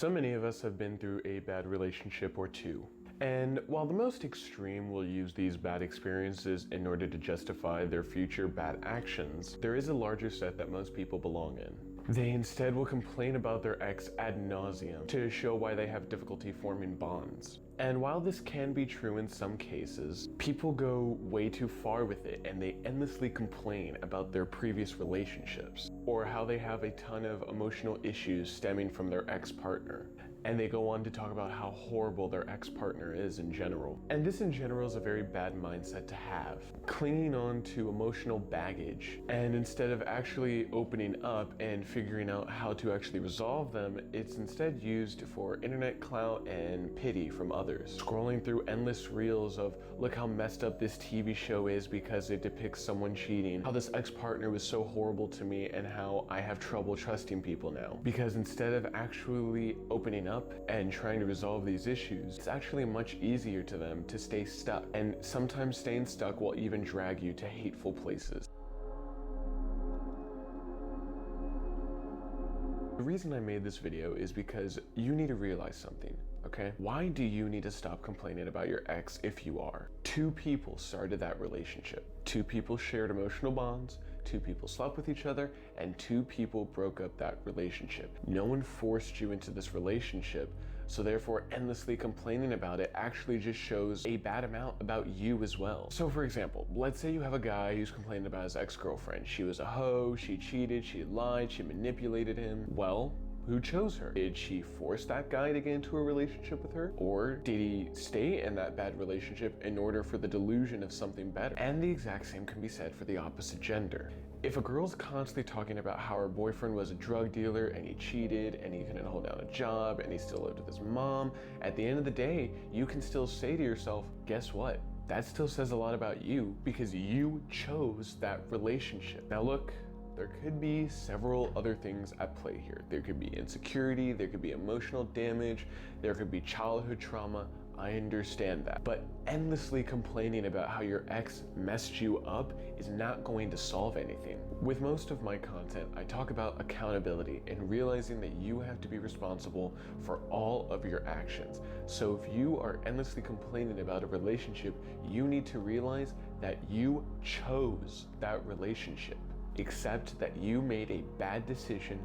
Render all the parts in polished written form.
So many of us have been through a bad relationship or two. And while the most extreme will use these bad experiences in order to justify their future bad actions, there is a larger set that most people belong in. They instead will complain about their ex ad nauseum to show why they have difficulty forming bonds. And while this can be true in some cases, people go way too far with it and they endlessly complain about their previous relationships or how they have a ton of emotional issues stemming from their ex-partner. And they go on to talk about how horrible their ex-partner is in general. And this in general is a very bad mindset to have. Clinging on to emotional baggage, and instead of actually opening up and figuring out how to actually resolve them, it's instead used for internet clout and pity from others. Scrolling through endless reels of, look how messed up this TV show is because it depicts someone cheating, how this ex-partner was so horrible to me, and how I have trouble trusting people now. Because instead of actually opening up and trying to resolve these issues, it's actually much easier to them to stay stuck, and sometimes staying stuck will even drag you to hateful places. The reason I made this video is because you need to realize something, okay? Why do you need to stop complaining about your ex if you are? Two people started that relationship. Two people shared emotional bonds, two people slept with each other, and two people broke up that relationship. No one forced you into this relationship, so therefore endlessly complaining about it actually just shows a bad amount about you as well. So for example, let's say you have a guy who's complaining about his ex-girlfriend. She was a hoe, she cheated, she lied, she manipulated him. Well, who chose her? Did she force that guy to get into a relationship with her? Or did he stay in that bad relationship in order for the delusion of something better? And the exact same can be said for the opposite gender. If a girl's constantly talking about how her boyfriend was a drug dealer and he cheated and he couldn't hold down a job and he still lived with his mom, at the end of the day, you can still say to yourself, guess what? That still says a lot about you because you chose that relationship. Now look, there could be several other things at play here. There could be insecurity, there could be emotional damage, there could be childhood trauma. I understand that. But endlessly complaining about how your ex messed you up is not going to solve anything. With most of my content, I talk about accountability and realizing that you have to be responsible for all of your actions. So if you are endlessly complaining about a relationship, you need to realize that you chose that relationship. Accept that you made a bad decision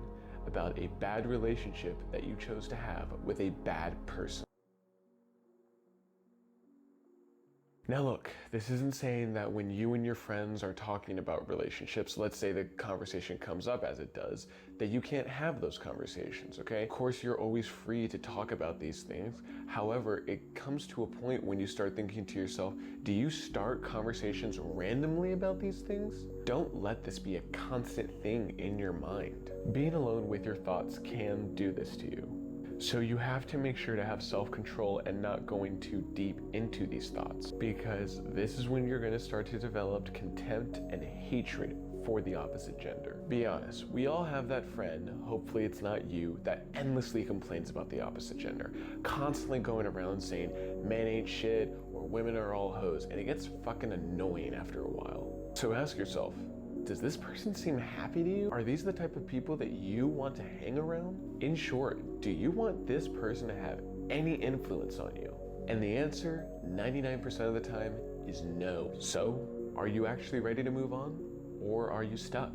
about a bad relationship that you chose to have with a bad person. Now look, this isn't saying that when you and your friends are talking about relationships, let's say the conversation comes up as it does, that you can't have those conversations, okay? Of course, you're always free to talk about these things. However, it comes to a point when you start thinking to yourself, do you start conversations randomly about these things? Don't let this be a constant thing in your mind. Being alone with your thoughts can do this to you. So you have to make sure to have self-control and not going too deep into these thoughts, because this is when you're going to start to develop contempt and hatred for the opposite gender. Be honest, we all have that friend, hopefully it's not you, that endlessly complains about the opposite gender, constantly going around saying men ain't shit or women are all hoes, and it gets fucking annoying after a while. So ask yourself, does this person seem happy to you? Are these the type of people that you want to hang around? In short, do you want this person to have any influence on you? And the answer, 99% of the time, is no. So, are you actually ready to move on? Or are you stuck?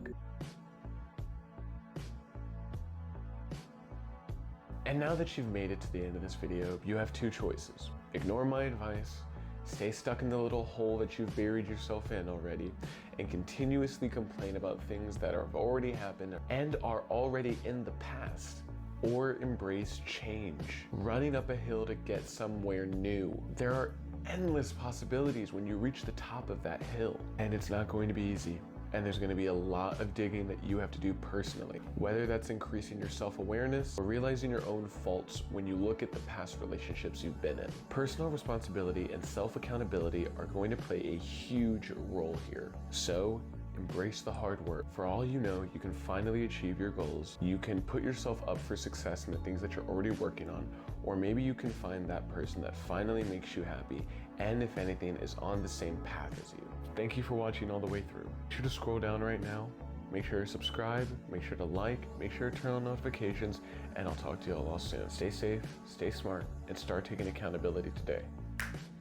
And now that you've made it to the end of this video, you have two choices. Ignore my advice, stay stuck in the little hole that you've buried yourself in already, and continuously complain about things that have already happened and are already in the past. Or embrace change, running up a hill to get somewhere new. There are endless possibilities when you reach the top of that hill, and it's not going to be easy. And there's going to be a lot of digging that you have to do personally, whether that's increasing your self-awareness or realizing your own faults when you look at the past relationships you've been in. Personal responsibility and self-accountability are going to play a huge role here. So embrace the hard work. For all you know, you can finally achieve your goals. You can put yourself up for success in the things that you're already working on, or maybe you can find that person that finally makes you happy, and if anything, is on the same path as you. Thank you for watching all the way through. Be sure to scroll down right now Make sure to subscribe, make sure to like, make sure to turn on notifications, and I'll talk to you all soon. Stay safe, stay smart, and start taking accountability today.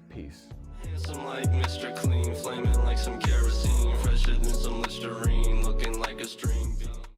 Peace. Handsome like Mr. Clean, flaming like some